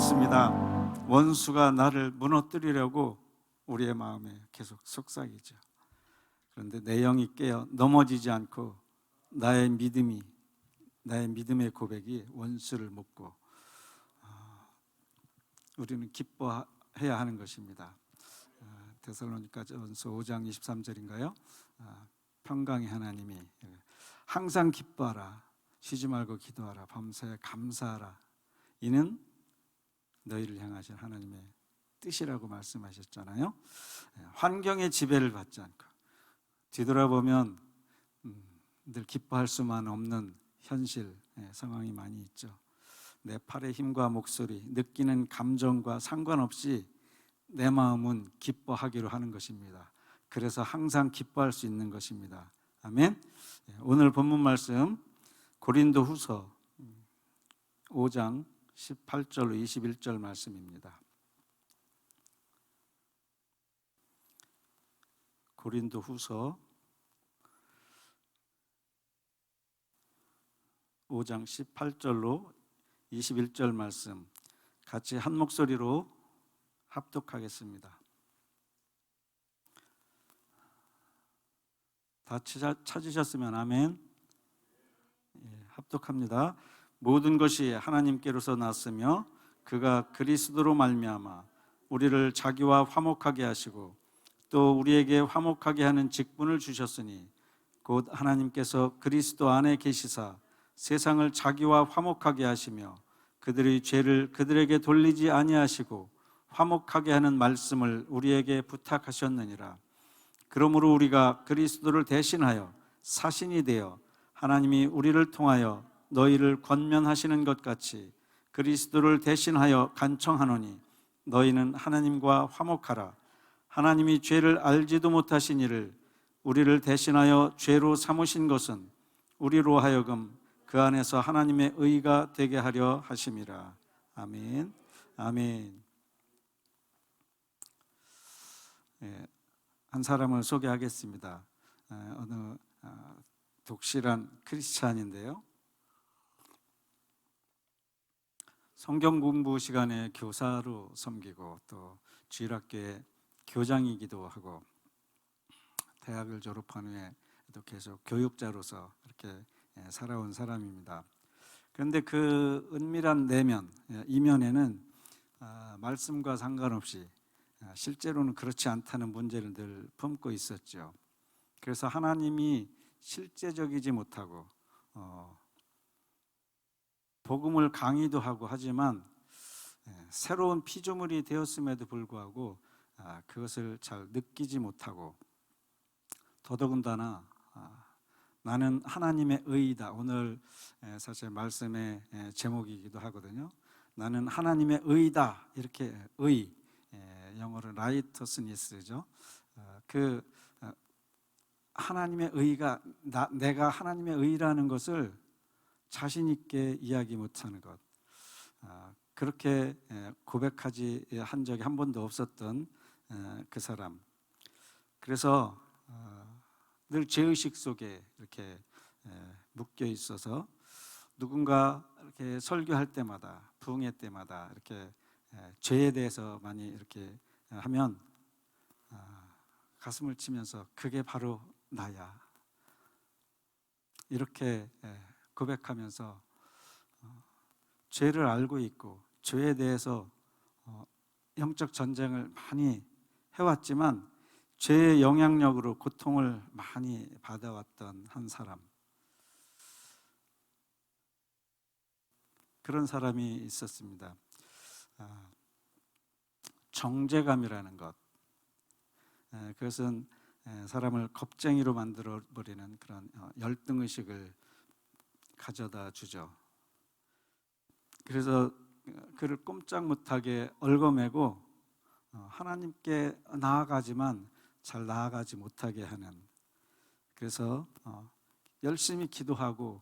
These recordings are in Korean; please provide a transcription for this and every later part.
그렇습니다. 원수가 나를 무너뜨리려고 우리의 마음에 계속 속삭이죠. 그런데 내 영이 깨어 넘어지지 않고 나의 믿음의 고백이 원수를 묶고 우리는 기뻐해야 하는 것입니다. 데살로니가전서 5장 23절인가요? 평강의 하나님이 항상 기뻐하라, 쉬지 말고 기도하라, 밤새 감사하라, 이는 너희를 향하신 하나님의 뜻이라고 말씀하셨잖아요. 환경의 지배를 받지 않고 뒤돌아보면 늘 기뻐할 수만 없는 현실 상황이 많이 있죠. 내 팔의 힘과 목소리, 느끼는 감정과 상관없이 내 마음은 기뻐하기로 하는 것입니다. 그래서 항상 기뻐할 수 있는 것입니다. 아멘. 오늘 본문 말씀 고린도후서 5장 18절로 21절 말씀입니다. 고린도후서 5장 18절로 21절 말씀 같이 한 목소리로 합독하겠습니다. 다 찾으셨으면 아멘. 합독합니다. 모든 것이 하나님께로서 났으며 그가 그리스도로 말미암아 우리를 자기와 화목하게 하시고 또 우리에게 화목하게 하는 직분을 주셨으니 곧 하나님께서 그리스도 안에 계시사 세상을 자기와 화목하게 하시며 그들의 죄를 그들에게 돌리지 아니하시고 화목하게 하는 말씀을 우리에게 부탁하셨느니라. 그러므로 우리가 그리스도를 대신하여 사신이 되어 하나님이 우리를 통하여 너희를 권면하시는 것 같이 그리스도를 대신하여 간청하노니 너희는 하나님과 화목하라. 하나님이 죄를 알지도 못하신 이를 우리를 대신하여 죄로 삼으신 것은 우리로 하여금 그 안에서 하나님의 의가 되게 하려 하심이라. 아멘. 아멘. 한 사람을 소개하겠습니다. 어느 독실한 크리스찬인데요. 성경 공부 시간에 교사로 섬기고 또 주일학교에 교장이기도 하고 대학을 졸업한 후에 또 계속 교육자로서 이렇게 살아온 사람입니다. 그런데 그 은밀한 내면, 이면에는 말씀과 상관없이 실제로는 그렇지 않다는 문제를 늘 품고 있었죠. 그래서 하나님이 실제적이지 못하고 복음을 강의도 하고 하지만 새로운 피조물이 되었음에도 불구하고 그것을 잘 느끼지 못하고 더더군다나 나는 하나님의 의이다. 오늘 사실 말씀의 제목이기도 하거든요. 나는 하나님의 의이다. 이렇게 의, 영어로 righteousness죠. 그 하나님의 의가 내가 하나님의 의라는 것을 자신 있게 이야기 못하는 것, 그렇게 고백하지 한 적이 한 번도 없었던 그 사람. 그래서 늘 죄의식 속에 이렇게 묶여 있어서 누군가 이렇게 설교할 때마다 부흥회 때마다 이렇게 죄에 대해서 많이 이렇게 하면 가슴을 치면서 그게 바로 나야 이렇게 고백하면서 죄를 알고 있고 죄에 대해서 영적 전쟁을 많이 해왔지만 죄의 영향력으로 고통을 많이 받아왔던 한 사람, 그런 사람이 있었습니다. 정죄감이라는 것, 그것은 사람을 겁쟁이로 만들어버리는 그런 열등의식을 가져다 주죠. 그래서 그를 꼼짝 못하게 얽어매고 하나님께 나아가지만 잘 나아가지 못하게 하는, 그래서 열심히 기도하고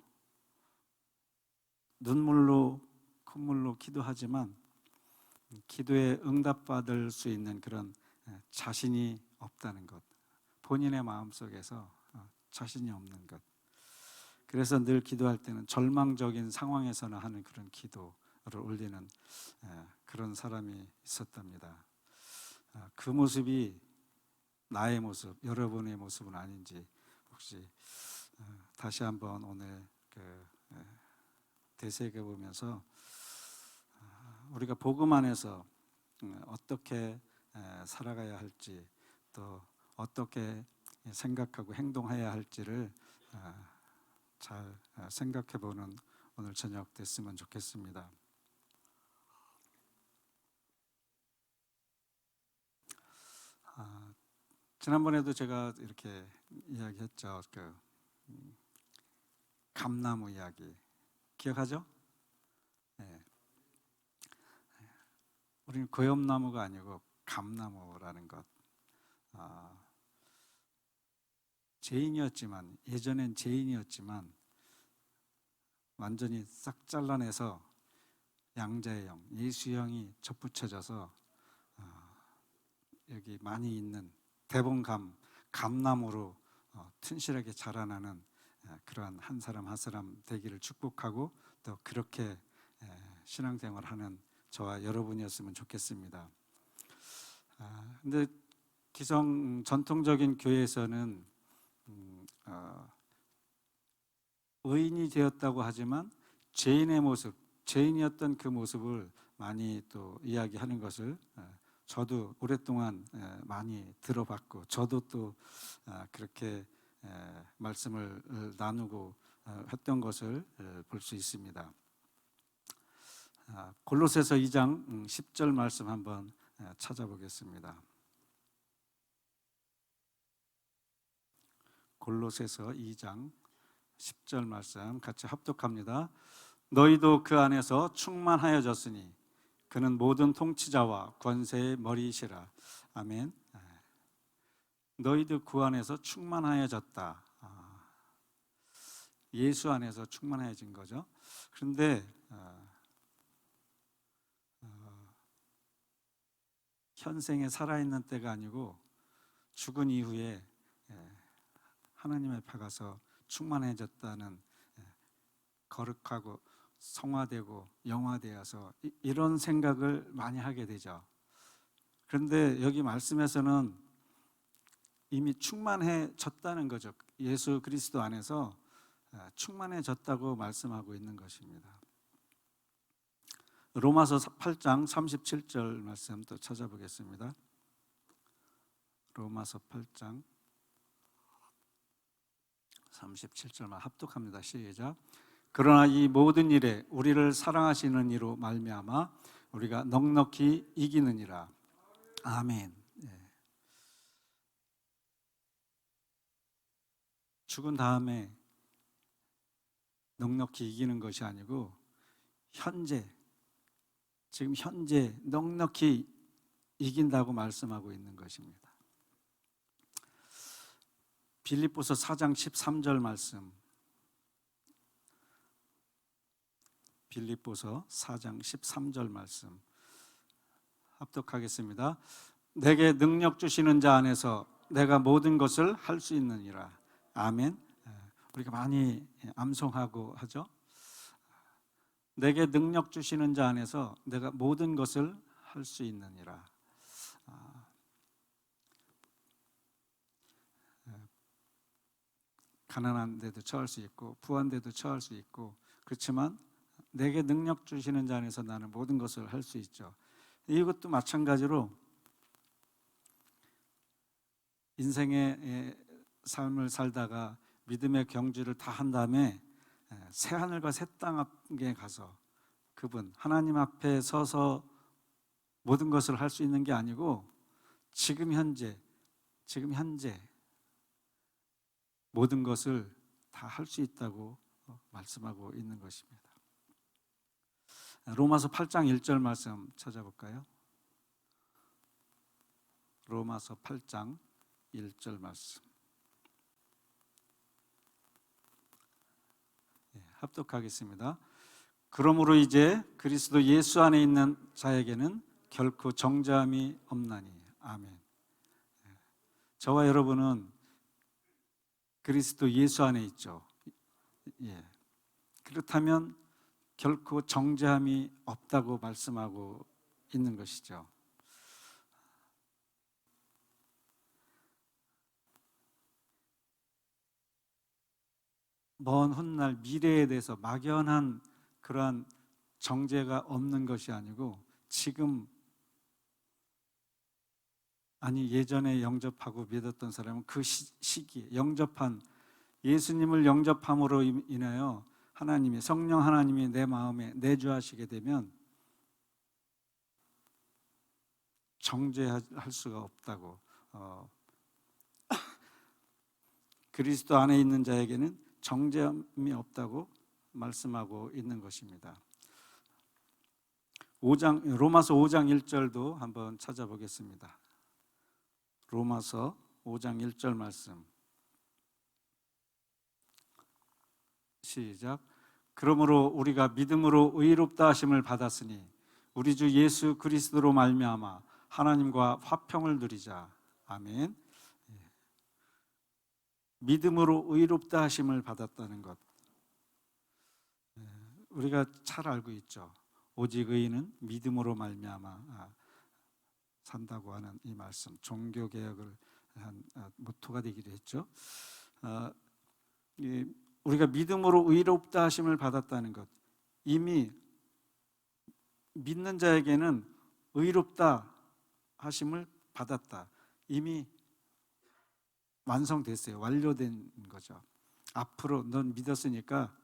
눈물로 콧물로 기도하지만 기도에 응답받을 수 있는 그런 자신이 없다는 것, 본인의 마음속에서 자신이 없는 것. 그래서 늘 기도할 때는 절망적인 상황에서나 하는 그런 기도로 올리는 그런 사람이 있었답니다. 그 모습이 나의 모습, 여러분의 모습은 아닌지 혹시 다시 한번 오늘 되새겨 보면서 우리가 복음 안에서 어떻게 살아가야 할지, 또 어떻게 생각하고 행동해야 할지를 잘 생각해 보는 오늘 저녁 됐으면 좋겠습니다. 지난번에도 제가 이렇게 이야기했죠. 감나무 이야기 기억하죠? 네. 우리는 고엽나무가 아니고 감나무라는 것. 죄인이었지만, 예전엔 죄인이었지만 완전히 싹 잘라내서 양자의 형, 예수 형이 접붙여져서 여기 많이 있는 대봉감, 감나무로 튼실하게 자라나는 그러한 한 사람 한 사람 되기를 축복하고, 또 그렇게 신앙생활하는 저와 여러분이었으면 좋겠습니다. 근데 기성 전통적인 교회에서는 의인이 되었다고 하지만 죄인의 모습, 죄인이었던 그 모습을 많이 또 이야기하는 것을 저도 오랫동안 많이 들어봤고, 저도 또 그렇게 말씀을 나누고 했던 것을 볼 수 있습니다. 골로새서 2장 10절 말씀 한번 찾아보겠습니다. 골로새서 2장 10절 말씀 같이 합독합니다. 너희도 그 안에서 충만하여졌으니 그는 모든 통치자와 권세의 머리이시라. 아멘. 너희도 그 안에서 충만하여졌다. 예수 안에서 충만해진 거죠. 그런데 현생에 살아있는 때가 아니고 죽은 이후에 하나님 앞에 가서 충만해졌다는, 거룩하고 성화되고 영화되어서 이런 생각을 많이 하게 되죠. 그런데 여기 말씀에서는 이미 충만해졌다는 거죠. 예수 그리스도 안에서 충만해졌다고 말씀하고 있는 것입니다. 로마서 8장 37절 말씀 또 찾아보겠습니다. 로마서 8장 37절만 합독합니다. 시작. 그러나 이 모든 일에 우리를 사랑하시는 이로 말미암아 우리가 넉넉히 이기느니라. 아멘. 죽은 다음에 넉넉히 이기는 것이 아니고 지금 현재 넉넉히 이긴다고 말씀하고 있는 것입니다. 빌립보서 4장 13절 말씀, 빌립보서 4장 13절 말씀 합독하겠습니다. 내게 능력 주시는 자 안에서 내가 모든 것을 할 수 있느니라. 아멘. 우리가 많이 암송하고 하죠. 내게 능력 주시는 자 안에서 내가 모든 것을 할 수 있느니라. 가난한 데도 처할 수 있고 부한 데도 처할 수 있고, 그렇지만 내게 능력 주시는 자 안에서 나는 모든 것을 할 수 있죠. 이것도 마찬가지로 인생의 삶을 살다가 믿음의 경주를 다 한 다음에 새 하늘과 새 땅에 가서 그분 하나님 앞에 서서 모든 것을 할 수 있는 게 아니고 지금 현재 모든 것을 다 할 수 있다고 말씀하고 있는 것입니다. 로마서 8장 1절 말씀 찾아볼까요? 로마서 8장 1절 말씀 합독하겠습니다. 그러므로 이제 그리스도 예수 안에 있는 자에게는 결코 정죄함이 없나니. 아멘. 저와 여러분은 그리스도 예수 안에 있죠. 그렇다면 결코 정죄함이 없다고 말씀하고 있는 것이죠. 먼 훗날 미래에 대해서 막연한 그러한 정죄가 없는 것이 아니고 지금, 아니 예전에 영접하고 믿었던 사람은 그 시기에 영접한, 예수님을 영접함으로 인하여 하나님이, 성령 하나님이 내 마음에 내주하시게 되면 정죄할 수가 없다고, 그리스도 안에 있는 자에게는 정죄함이 없다고 말씀하고 있는 것입니다. 로마서 5장 1절도 한번 찾아보겠습니다. 로마서 5장 1절 말씀, 시작. 그러므로 우리가 믿음으로 의롭다 하심을 받았으니 우리 주 예수 그리스도로 말미암아 하나님과 화평을 누리자. 아멘. 믿음으로 의롭다 하심을 받았다는 것, 우리가 잘 알고 있죠. 오직 의인은 믿음으로 말미암아 산다고 하는 이 말씀, 종교개혁을 한 모토가 되기도 했죠. 우리가 믿음으로 의롭다 하심을 받았다는 것, 이미 믿는 자에게는 의롭다 하심을 받았다, 이미 완성됐어요. 완료된 거죠. 앞으로 넌 믿었으니까,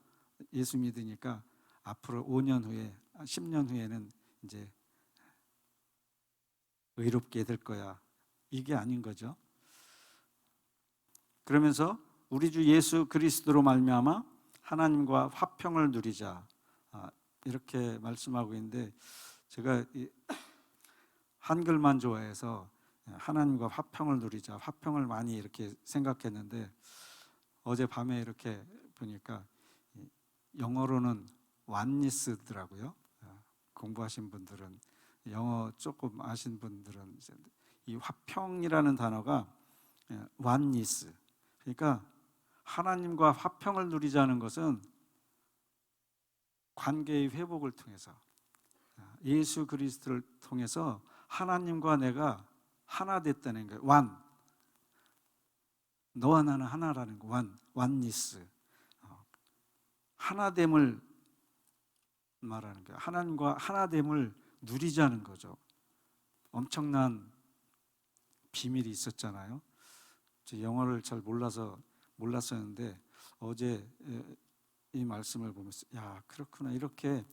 예수 믿으니까 앞으로 5년 후에, 10년 후에는 이제 의롭게 될 거야, 이게 아닌 거죠. 그러면서 우리 주 예수 그리스도로 말미암아 하나님과 화평을 누리자, 이렇게 말씀하고 있는데, 제가 한글만 좋아해서 하나님과 화평을 누리자, 화평을 많이 이렇게 생각했는데, 어젯밤에 이렇게 보니까 영어로는 원니스더라고요. 공부하신 분들은, 영어 조금 아신 분들은 이 화평이라는 단어가 원니스, 그러니까 하나님과 화평을 누리자는 것은 관계의 회복을 통해서, 예수 그리스도를 통해서 하나님과 내가 하나 됐다는 거예요. 너와 나는 하나라는 거, 원니스, 하나됨을 말하는 거예요. 하나님과 하나됨을 누리자는 거죠. 엄청난 비밀이 있었잖아요. 저 영어를 잘 몰랐었는데 어제 이 말씀을 보면서, 야, 그렇구나, 이렇게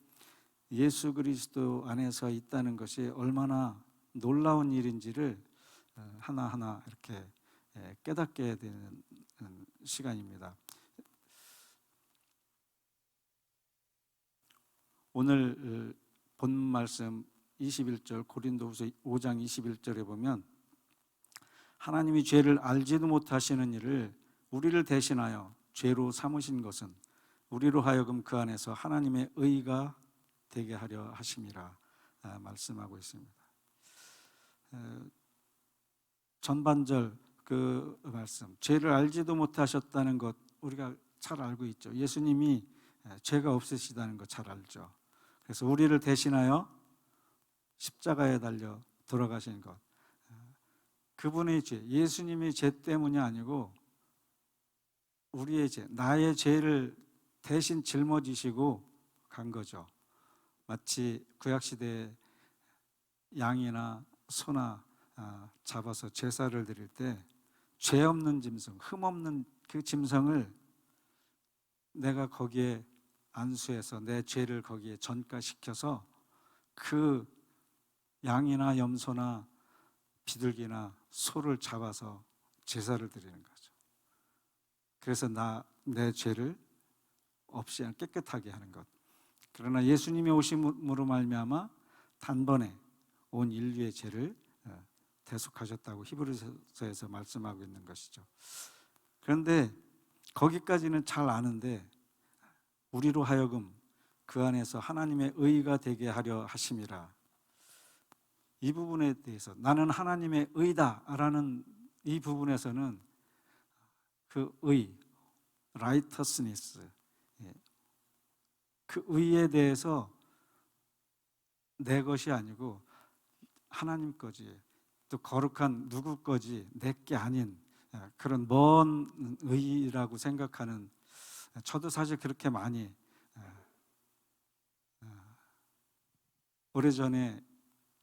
예수 그리스도 안에서 있다는 것이 얼마나 놀라운 일인지를 하나하나 이렇게 깨닫게 되는 시간입니다. 오늘 본 말씀 21절, 고린도후서 5장 21절에 보면, 하나님이 죄를 알지도 못하시는 일을 우리를 대신하여 죄로 삼으신 것은 우리로 하여금 그 안에서 하나님의 의가 되게 하려 하심이라 말씀하고 있습니다. 전반절 그 말씀, 죄를 알지도 못하셨다는 것 우리가 잘 알고 있죠. 예수님이 죄가 없으시다는 거 잘 알죠. 그래서 우리를 대신하여 십자가에 달려 돌아가신 것, 그분의 죄, 예수님의 죄 때문이 아니고 우리의 죄, 나의 죄를 대신 짊어지시고 간 거죠. 마치 구약시대에 양이나 소나 잡아서 제사를 드릴 때 죄 없는 짐승, 흠 없는 그 짐승을 내가 거기에 안수해서 내 죄를 거기에 전가시켜서 그 양이나 염소나 비둘기나 소를 잡아서 제사를 드리는 거죠. 그래서 내 죄를 없이 깨끗하게 하는 것. 그러나 예수님이 오심으로 말미암아 단번에 온 인류의 죄를 대속하셨다고 히브리서에서 말씀하고 있는 것이죠. 그런데 거기까지는 잘 아는데, 우리로 하여금 그 안에서 하나님의 의가 되게 하려 하심이라, 이 부분에 대해서 나는 하나님의 의다라는 이 부분에서는 그 의, righteousness, 그 의에 대해서 내 것이 아니고 하나님 거지, 또 거룩한 누구 거지 내 게 아닌 그런 먼 의라고 생각하는, 저도 사실 그렇게 많이 오래전에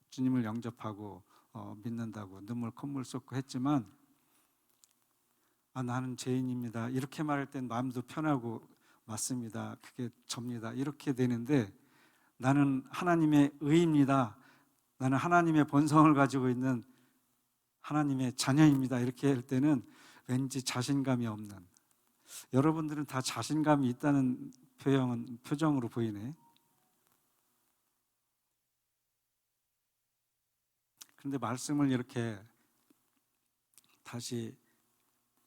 주님을 영접하고 믿는다고 눈물 콧물 쏟고 했지만, 나는 죄인입니다 이렇게 말할 땐 마음도 편하고, 맞습니다, 그게 접니다 이렇게 되는데, 나는 하나님의 의입니다, 나는 하나님의 본성을 가지고 있는 하나님의 자녀입니다 이렇게 할 때는 왠지 자신감이 없는, 여러분들은 다 자신감이 있다는 표정으로 보이네. 그런데 말씀을 이렇게 다시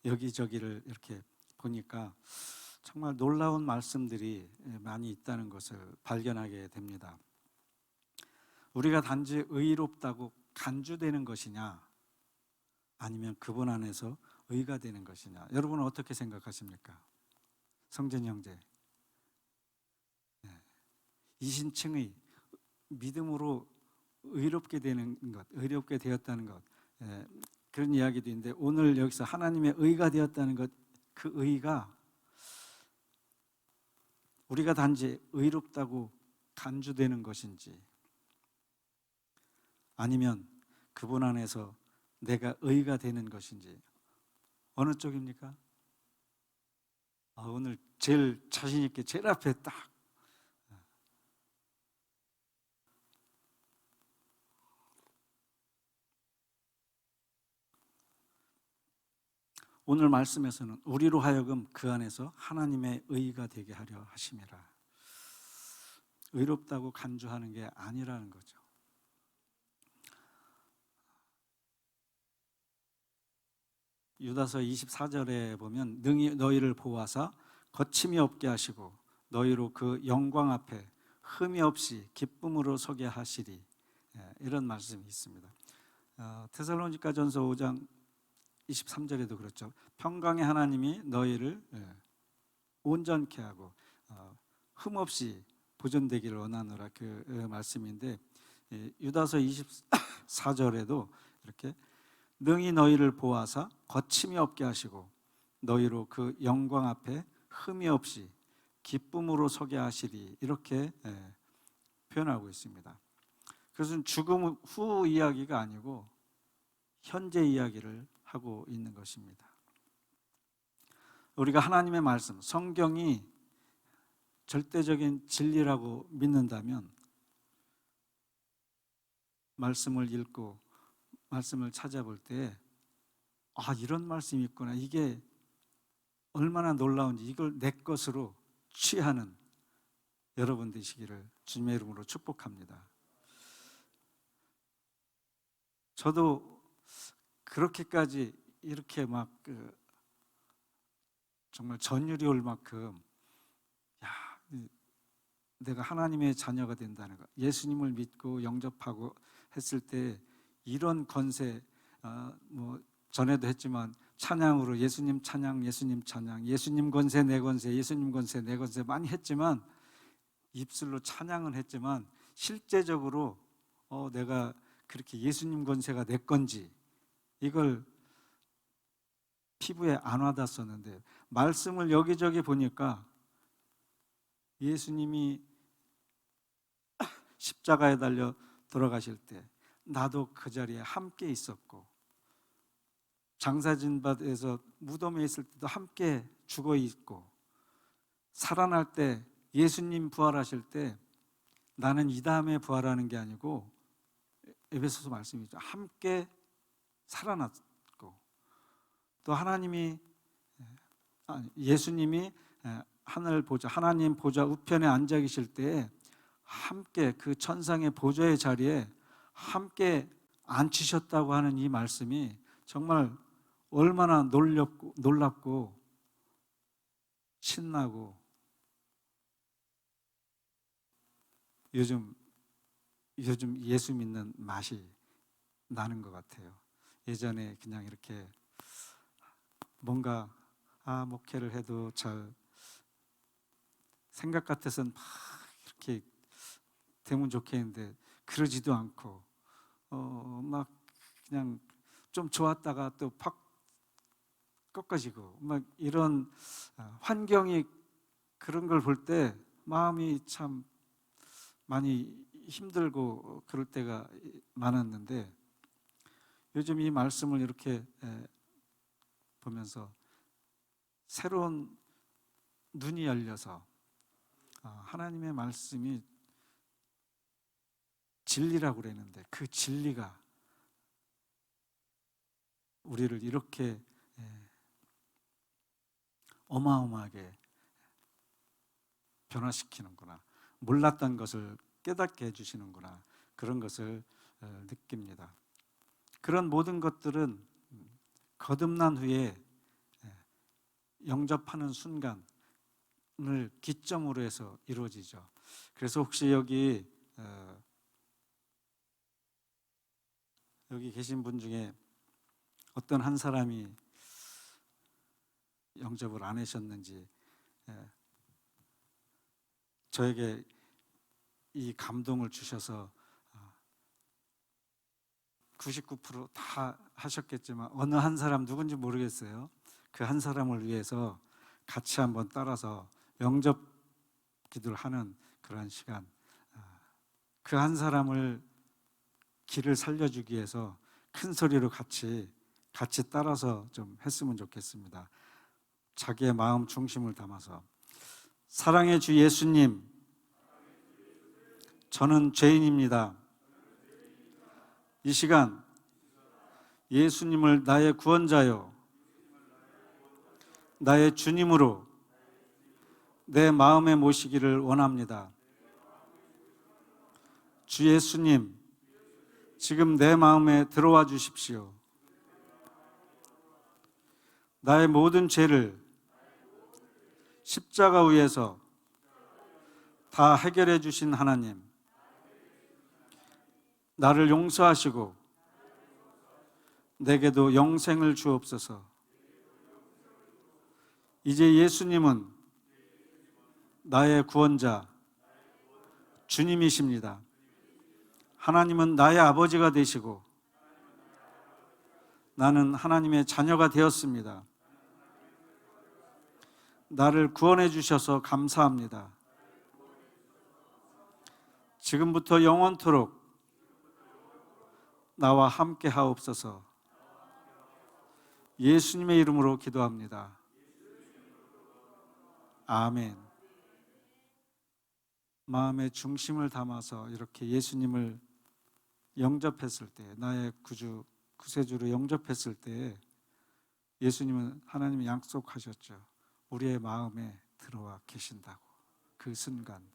여기저기를 이렇게 보니까 정말 놀라운 말씀들이 많이 있다는 것을 발견하게 됩니다. 우리가 단지 의롭다고 간주되는 것이냐, 아니면 그분 안에서 의가 되는 것이냐, 여러분은 어떻게 생각하십니까? 성전 형제, 이신층의 믿음으로 의롭게 되는 것, 의롭게 되었다는 것, 그런 이야기도 있는데, 오늘 여기서 하나님의 의가 되었다는 것, 그 의가 우리가 단지 의롭다고 간주되는 것인지, 아니면 그분 안에서 내가 의가 되는 것인지, 어느 쪽입니까? 오늘 제일 자신 있게 제일 앞에 딱 오늘 말씀에서는 우리로 하여금 그 안에서 하나님의 의가 되게 하려 하심이라. 의롭다고 간주하는 게 아니라는 거죠. 유다서 24절에 보면 능히 너희를 보호하사 거침이 없게 하시고 너희로 그 영광 앞에 흠이 없이 기쁨으로 서게 하시리, 이런 말씀이 있습니다. 데살로니가전서 5장 23절에도 그렇죠. 평강의 하나님이 너희를 온전케 하고 흠 없이 보존되기를 원하노라, 그 말씀인데, 유다서 24절에도 이렇게 능히 너희를 보호하사 거침이 없게 하시고 너희로 그 영광 앞에 흠이 없이 기쁨으로 서게 하시리, 이렇게 표현하고 있습니다. 그것은 죽음 후 이야기가 아니고 현재 이야기를 하고 있는 것입니다. 우리가 하나님의 말씀, 성경이 절대적인 진리라고 믿는다면 말씀을 읽고 말씀을 찾아볼 때 이런 말씀이 있구나, 이게 얼마나 놀라운지, 이걸 내 것으로 취하는 여러분 되시기를 주님의 이름으로 축복합니다. 저도 그렇게까지 이렇게 막 정말 전율이 올 만큼 내가 하나님의 자녀가 된다는 것, 예수님을 믿고 영접하고 했을 때 이런 권세, 전에도 했지만 찬양으로 예수님 찬양, 예수님 찬양, 예수님 권세 내 권세, 예수님 권세 내 권세 많이 했지만, 입술로 찬양은 했지만 실제적으로 내가 그렇게 예수님 권세가 내 건지 이걸 피부에 안 와닿았었는데, 말씀을 여기저기 보니까 예수님이 십자가에 달려 돌아가실 때 나도 그 자리에 함께 있었고, 장사진밭에서 무덤에 있을 때도 함께 죽어 있고, 살아날 때 예수님 부활하실 때 나는 이 다음에 부활하는 게 아니고, 에베소서 말씀이죠, 함께 살아났고, 또 예수님이 하늘 보좌, 하나님 보좌 우편에 앉아 계실 때 함께 그 천상의 보좌의 자리에 함께 앉히셨다고 하는 이 말씀이 정말 얼마나 놀랍고 신나고, 요즘 예수 믿는 맛이 나는 것 같아요. 예전에 그냥 이렇게 뭔가 목회를 해도 잘 생각 같아서는 막 이렇게 되면 좋겠는데 그러지도 않고 막 그냥 좀 좋았다가 또 팍 꺾어지고 막 이런 환경이 그런 걸 볼 때 마음이 참 많이 힘들고 그럴 때가 많았는데 요즘 이 말씀을 이렇게 보면서 새로운 눈이 열려서 하나님의 말씀이 진리라고 그랬는데 그 진리가 우리를 이렇게 어마어마하게 변화시키는구나, 몰랐던 것을 깨닫게 해주시는구나, 그런 것을 느낍니다. 그런 모든 것들은 거듭난 후에 영접하는 순간을 기점으로 해서 이루어지죠. 그래서 혹시 여기 계신 분 중에 어떤 한 사람이 영접을 안 하셨는지 저에게 이 감동을 주셔서 99%다 하셨겠지만 어느 한 사람 누군지 모르겠어요. 그 한 사람을 위해서 같이 한번 따라서 영접 기도를 하는 그런 시간, 그 한 사람을 길을 살려주기 위해서 큰 소리로 같이 따라서 좀 했으면 좋겠습니다. 자기의 마음 중심을 담아서 사랑의 주 예수님, 저는 죄인입니다. 이 시간 예수님을 나의 구원자요, 나의 주님으로 내 마음에 모시기를 원합니다. 주 예수님, 지금 내 마음에 들어와 주십시오. 나의 모든 죄를 십자가 위에서 다 해결해 주신 하나님, 나를 용서하시고 내게도 영생을 주옵소서. 이제 예수님은 나의 구원자, 주님이십니다. 하나님은 나의 아버지가 되시고 나는 하나님의 자녀가 되었습니다. 나를 구원해 주셔서 감사합니다. 지금부터 영원토록 나와 함께 하옵소서. 예수님의 이름으로 기도합니다. 아멘. 마음의 중심을 담아서 이렇게 예수님을 영접했을 때, 나의 구주, 구세주로 영접했을 때 예수님은 하나님이 약속하셨죠. 우리의 마음에 들어와 계신다고. 그 순간,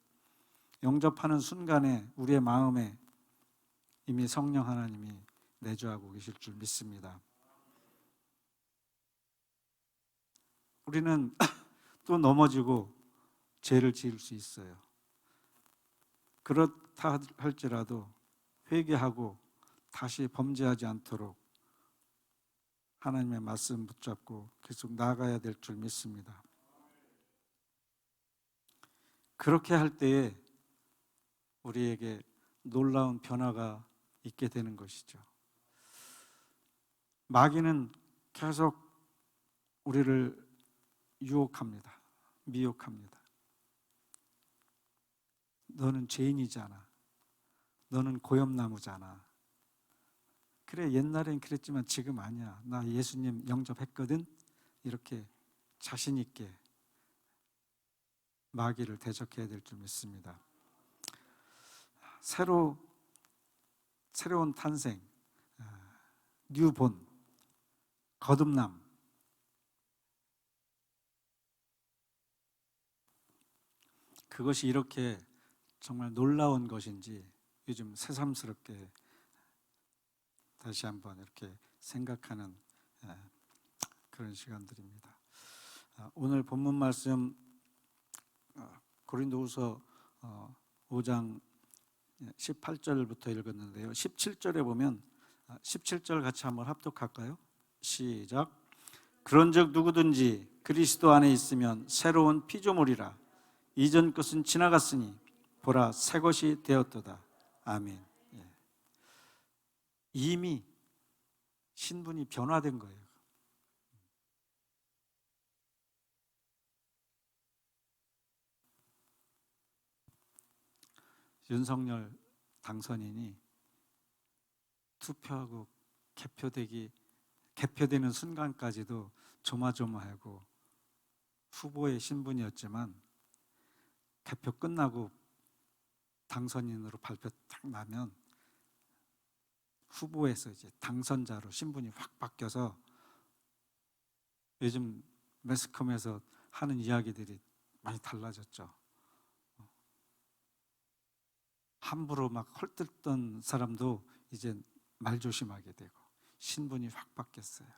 영접하는 순간에 우리의 마음에 이미 성령 하나님이 내주하고 계실 줄 믿습니다. 우리는 또 넘어지고 죄를 지을 수 있어요. 그렇다 할지라도 회개하고 다시 범죄하지 않도록 하나님의 말씀 붙잡고 계속 나아가야 될 줄 믿습니다. 그렇게 할 때에 우리에게 놀라운 변화가 있게 되는 것이죠. 마귀는 계속 우리를 유혹합니다. 미혹합니다. 너는 죄인이잖아. 너는 고엽나무잖아. 그래, 옛날엔 그랬지만 지금 아니야. 나 예수님 영접했거든. 이렇게 자신 있게 마귀를 대적해야 될 줄 믿습니다. 새로운 탄생, 뉴본, 거듭남. 그것이 이렇게 정말 놀라운 것인지 요즘 새삼스럽게 다시 한번 이렇게 생각하는 그런 시간들입니다. 오늘 본문 말씀 고린도후서 5장 18절부터 읽었는데요. 17절에 보면 17절 같이 한번 합독할까요? 시작. 그런즉 누구든지 그리스도 안에 있으면 새로운 피조물이라. 이전 것은 지나갔으니 보라 새 것이 되었도다. 아멘. 예. 이미 신분이 변화된 거예요. 윤석열 당선인이 투표하고 개표되는 순간까지도 조마조마하고 후보의 신분이었지만 개표 끝나고 당선인으로 발표 딱 나면 후보에서 이제 당선자로 신분이 확 바뀌어서 요즘 매스컴에서 하는 이야기들이 많이 달라졌죠. 함부로 막 헐뜯던 사람도 이제 말 조심하게 되고 신분이 확 바뀌었어요.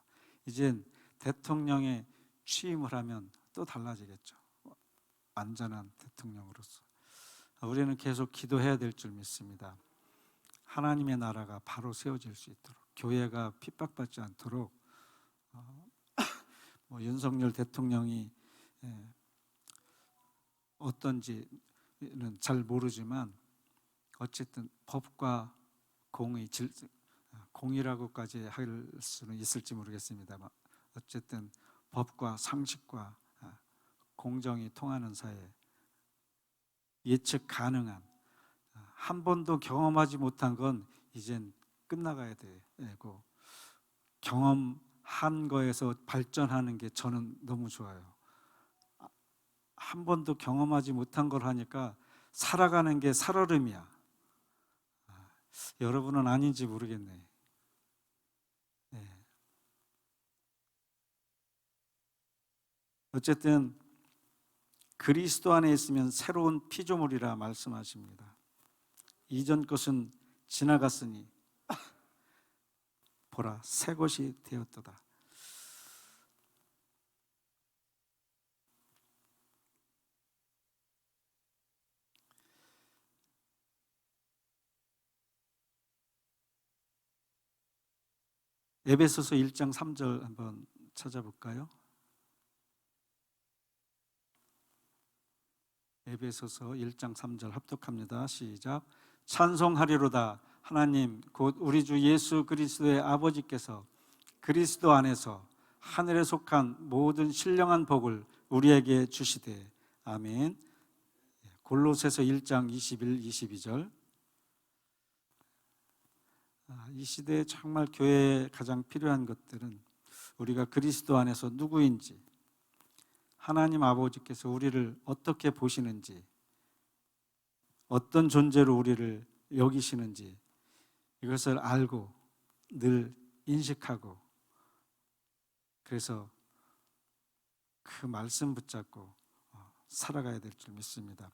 이젠 대통령에 취임을 하면 또 달라지겠죠. 안전한 대통령으로서 우리는 계속 기도해야 될 줄 믿습니다. 하나님의 나라가 바로 세워질 수 있도록, 교회가 핍박받지 않도록. 윤석열 대통령이 어떤지는 잘 모르지만 어쨌든 법과 공의라고까지 할 수는 있을지 모르겠습니다만 어쨌든 법과 상식과 공정이 통하는 사회, 예측 가능한, 한 번도 경험하지 못한 건 이젠 끝나가야 되고 경험한 거에서 발전하는 게 저는 너무 좋아요. 한 번도 경험하지 못한 걸 하니까 살아가는 게 살얼음이야. 여러분은 아닌지 모르겠네. 네. 어쨌든 그리스도 안에 있으면 새로운 피조물이라 말씀하십니다. 이전 것은 지나갔으니 보라 새 것이 되었도다. 에베소서 1장 3절 한번 찾아볼까요? 에베소서 1장 3절 합독합니다. 시작. 찬송하리로다. 하나님 곧 우리 주 예수 그리스도의 아버지께서 그리스도 안에서 하늘에 속한 모든 신령한 복을 우리에게 주시되. 아멘. 골로새서 1장 21, 22절. 이 시대에 정말 교회에 가장 필요한 것들은 우리가 그리스도 안에서 누구인지, 하나님 아버지께서 우리를 어떻게 보시는지, 어떤 존재로 우리를 여기시는지 이것을 알고 늘 인식하고, 그래서 그 말씀 붙잡고 살아가야 될 줄 믿습니다.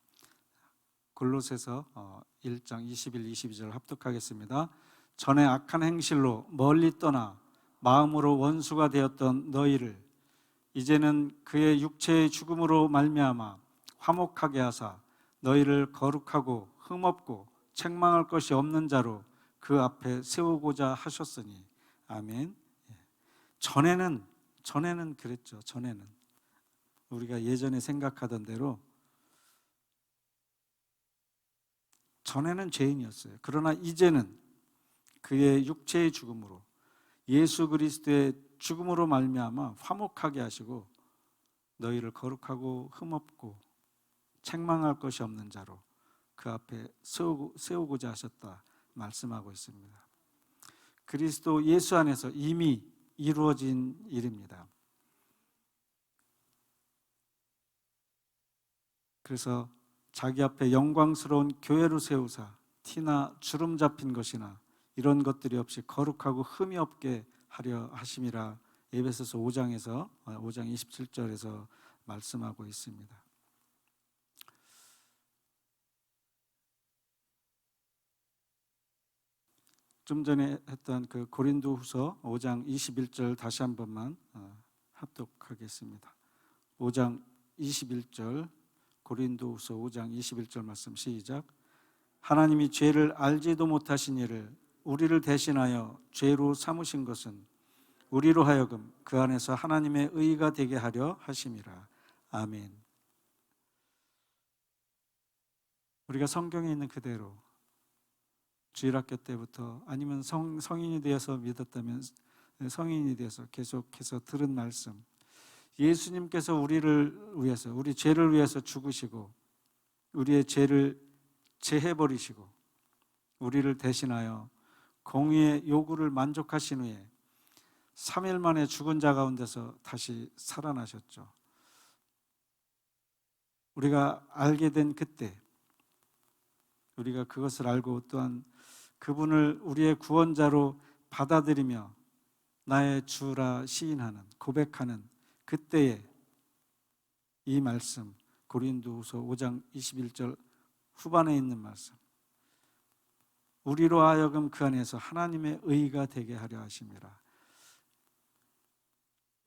골로새서 1장 21, 22절 합독하겠습니다. 전에 악한 행실로 멀리 떠나 마음으로 원수가 되었던 너희를 이제는 그의 육체의 죽음으로 말미암아 화목하게 하사 너희를 거룩하고 흠없고 책망할 것이 없는 자로 그 앞에 세우고자 하셨으니. 아멘. 전에는 그랬죠. 전에는 우리가 예전에 생각하던 대로 전에는 죄인이었어요. 그러나 이제는 그의 육체의 죽음으로, 예수 그리스도의 죽음으로 말미암아 화목하게 하시고 너희를 거룩하고 흠없고 책망할 것이 없는 자로 그 앞에 세우고자 하셨다 말씀하고 있습니다. 그리스도 예수 안에서 이미 이루어진 일입니다. 그래서 자기 앞에 영광스러운 교회로 세우사 티나 주름 잡힌 것이나 이런 것들이 없이 거룩하고 흠이 없게 하려 하심이라 에베소서 5장 27절에서 말씀하고 있습니다. 좀 전에 했던 그 고린도후서 5장 21절 다시 한 번만 합독하겠습니다. 5장 21절, 고린도후서 5장 21절 말씀 시작. 하나님이 죄를 알지도 못하신 이를 우리를 대신하여 죄로 삼으신 것은 우리로 하여금 그 안에서 하나님의 의가 되게 하려 하심이라. 아멘. 우리가 성경에 있는 그대로 주일학교 때부터 아니면 성인이 되어서 믿었다면 성인이 되어서 계속해서 들은 말씀, 예수님께서 우리를 위해서, 우리 죄를 위해서 죽으시고 우리의 죄를 제해버리시고 우리를 대신하여 공의의 요구를 만족하신 후에 3일 만에 죽은 자 가운데서 다시 살아나셨죠. 우리가 알게 된 그때 우리가 그것을 알고 또한 그분을 우리의 구원자로 받아들이며 나의 주라 시인하는, 고백하는 그때에 이 말씀, 고린도후서 5장 21절 후반에 있는 말씀, 우리로 하여금 그 안에서 하나님의 의가 되게 하려 하심이라.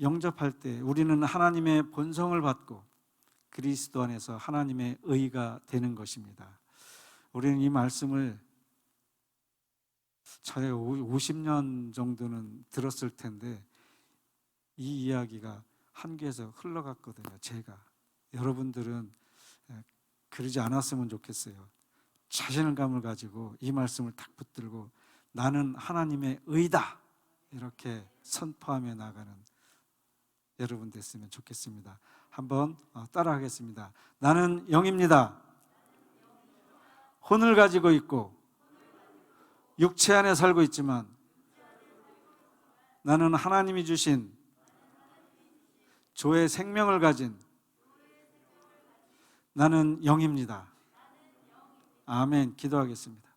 영접할 때 우리는 하나님의 본성을 받고 그리스도 안에서 하나님의 의가 되는 것입니다. 우리는 이 말씀을 저의 50년 정도는 들었을 텐데 이 이야기가 한 귀에서 흘러갔거든요. 제가. 여러분들은 그러지 않았으면 좋겠어요. 자신감을 가지고 이 말씀을 딱 붙들고 나는 하나님의 의다 이렇게 선포하며 나가는 여러분 됐으면 좋겠습니다. 한번 따라하겠습니다. 나는 영입니다. 혼을 가지고 있고 육체 안에 살고 있지만 나는 하나님이 주신 조의 생명을 가진 나는 영입니다. 아멘. 기도하겠습니다.